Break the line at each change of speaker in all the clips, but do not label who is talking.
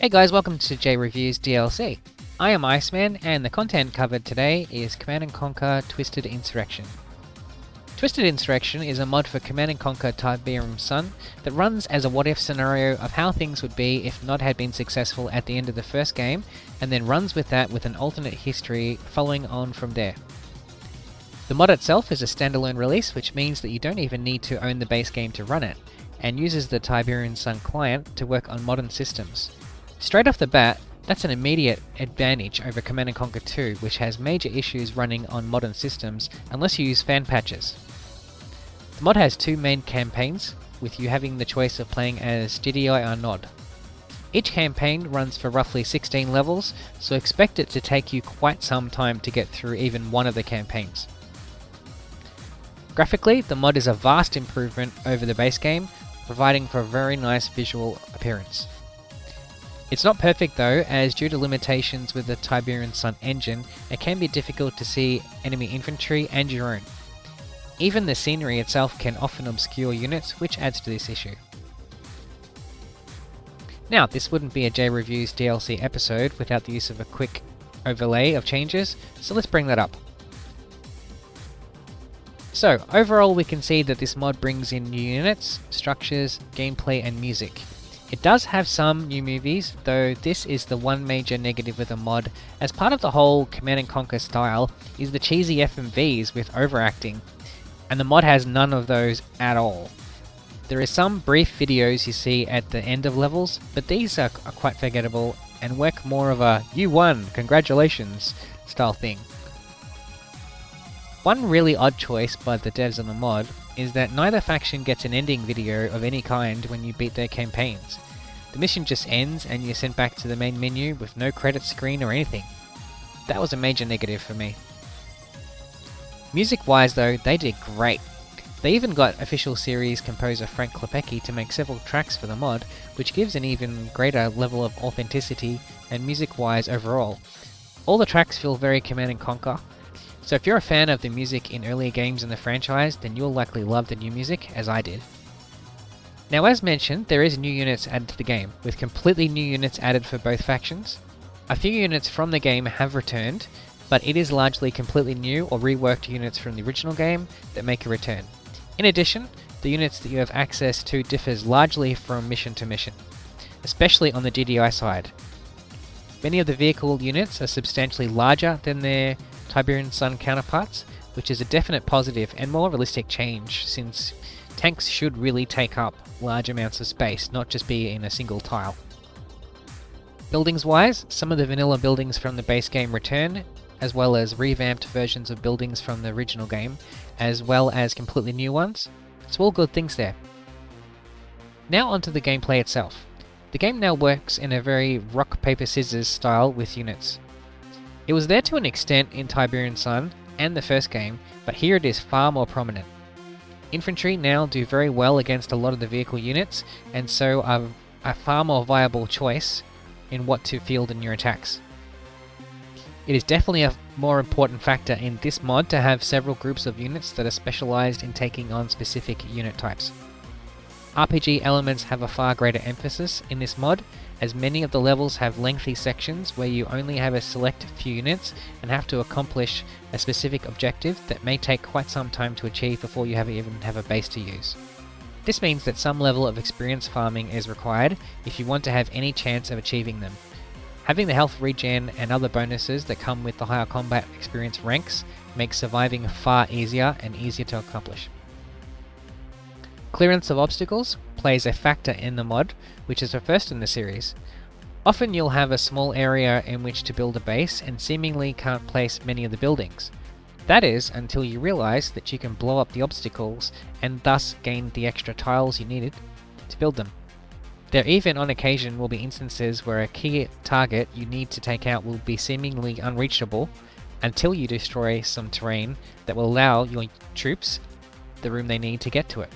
Hey guys, welcome to JReviews DLC. I am Iceman, and the content covered today is Command & Conquer Twisted Insurrection. Twisted Insurrection is a mod for Command & Conquer Tiberium Sun that runs as a what-if scenario of how things would be if Nod had been successful at the end of the first game, and then runs with that with an alternate history following on from there. The mod itself is a standalone release, which means that you don't even need to own the base game to run it, and uses the Tiberium Sun client to work on modern systems. Straight off the bat, that's an immediate advantage over Command & Conquer 2, which has major issues running on modern systems unless you use fan patches. The mod has two main campaigns, with you having the choice of playing as GDI or Nod. Each campaign runs for roughly 16 levels, so expect it to take you quite some time to get through even one of the campaigns. Graphically, the mod is a vast improvement over the base game, providing for a very nice visual appearance. It's not perfect though, as due to limitations with the Tiberium Sun engine, it can be difficult to see enemy infantry and your own. Even the scenery itself can often obscure units, which adds to this issue. Now, this wouldn't be a JReviews DLC episode without the use of a quick overlay of changes, so let's bring that up. So, overall we can see that this mod brings in new units, structures, gameplay and music. It does have some new movies, though this is the one major negative with the mod, as part of the whole Command & Conquer style is the cheesy FMVs with overacting, and the mod has none of those at all. There is some brief videos you see at the end of levels, but these are quite forgettable and work more of a "you won, congratulations" style thing. One really odd choice by the devs on the mod is that neither faction gets an ending video of any kind when you beat their campaigns. The mission just ends and you're sent back to the main menu with no credit screen or anything. That was a major negative for me. Music wise though, they did great. They even got official series composer Frank Klepecki to make several tracks for the mod, which gives an even greater level of authenticity and music wise overall. All the tracks feel very Command & Conquer, so if you're a fan of the music in earlier games in the franchise, then you'll likely love the new music, as I did. Now as mentioned, there is new units added to the game, with completely new units added for both factions. A few units from the game have returned, but it is largely completely new or reworked units from the original game that make a return. In addition, the units that you have access to differs largely from mission to mission, especially on the GDI side. Many of the vehicle units are substantially larger than their Tiberium Sun counterparts, which is a definite positive and more realistic change, since tanks should really take up large amounts of space, not just be in a single tile. Buildings wise, some of the vanilla buildings from the base game return, as well as revamped versions of buildings from the original game, as well as completely new ones. So all good things there. Now onto the gameplay itself. The game now works in a very rock paper scissors style with units. It was there to an extent in Tiberium Sun and the first game, but here it is far more prominent. Infantry now do very well against a lot of the vehicle units, and so are a far more viable choice in what to field in your attacks. It is definitely a more important factor in this mod to have several groups of units that are specialized in taking on specific unit types. RPG elements have a far greater emphasis in this mod, as many of the levels have lengthy sections where you only have a select few units and have to accomplish a specific objective that may take quite some time to achieve before you even have a base to use. This means that some level of experience farming is required if you want to have any chance of achieving them. Having the health regen and other bonuses that come with the higher combat experience ranks makes surviving far easier and easier to accomplish. Clearance of obstacles plays a factor in the mod, which is a first in the series. Often you'll have a small area in which to build a base and seemingly can't place many of the buildings. That is, until you realize that you can blow up the obstacles and thus gain the extra tiles you needed to build them. There even on occasion will be instances where a key target you need to take out will be seemingly unreachable until you destroy some terrain that will allow your troops the room they need to get to it.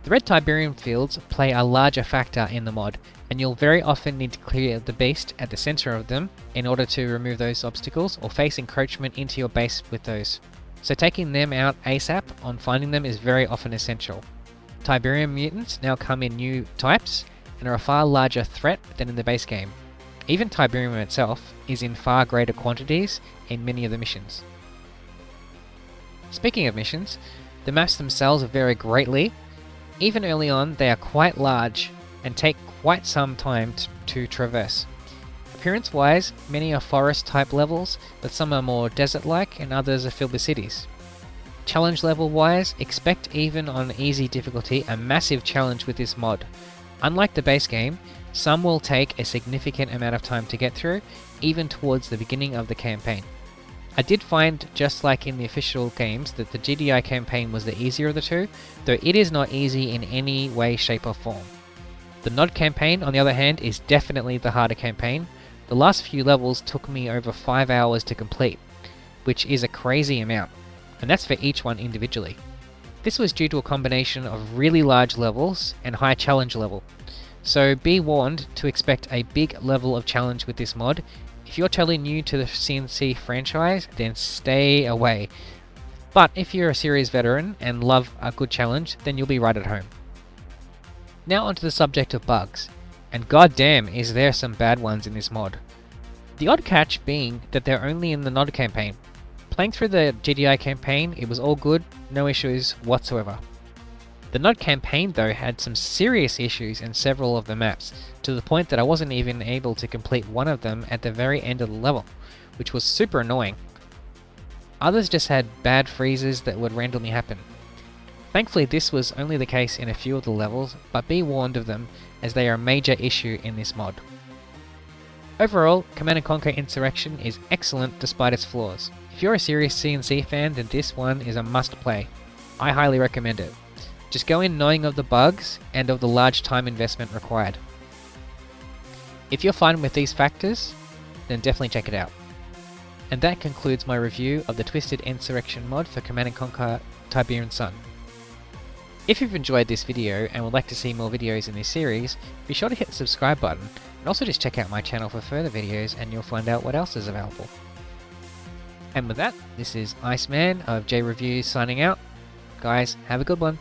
The red Tiberium fields play a larger factor in the mod, and you'll very often need to clear the beast at the center of them in order to remove those obstacles or face encroachment into your base with those. So taking them out ASAP on finding them is very often essential. Tiberium mutants now come in new types, and are a far larger threat than in the base game. Even Tiberium itself is in far greater quantities in many of the missions. Speaking of missions, the maps themselves vary greatly. Even early on, they are quite large and take quite some time to traverse. Appearance-wise, many are forest-type levels, but some are more desert-like and others are filled with cities. Challenge level-wise, expect even on easy difficulty a massive challenge with this mod. Unlike the base game, some will take a significant amount of time to get through, even towards the beginning of the campaign. I did find, just like in the official games, that the GDI campaign was the easier of the two, though it is not easy in any way, shape or form. The Nod campaign, on the other hand, is definitely the harder campaign. The last few levels took me over 5 hours to complete, which is a crazy amount, and that's for each one individually. This was due to a combination of really large levels and high challenge level, so be warned to expect a big level of challenge with this mod. If you're totally new to the CNC franchise, then stay away. But if you're a series veteran and love a good challenge, then you'll be right at home. Now onto the subject of bugs, and goddamn is there some bad ones in this mod. The odd catch being that they're only in the Nod campaign. Playing through the GDI campaign, it was all good, no issues whatsoever. The Nod campaign though had some serious issues in several of the maps, to the point that I wasn't even able to complete one of them at the very end of the level, which was super annoying. Others just had bad freezes that would randomly happen. Thankfully this was only the case in a few of the levels, but be warned of them as they are a major issue in this mod. Overall, Command & Conquer Insurrection is excellent despite its flaws. If you're a serious CNC fan, then this one is a must play. I highly recommend it. Just go in knowing of the bugs and of the large time investment required. If you're fine with these factors, then definitely check it out. And that concludes my review of the Twisted Insurrection mod for Command & Conquer Tiberian Sun. If you've enjoyed this video and would like to see more videos in this series, be sure to hit the subscribe button, and also just check out my channel for further videos and you'll find out what else is available. And with that, this is Iceman of JReviews signing out. Guys, have a good one.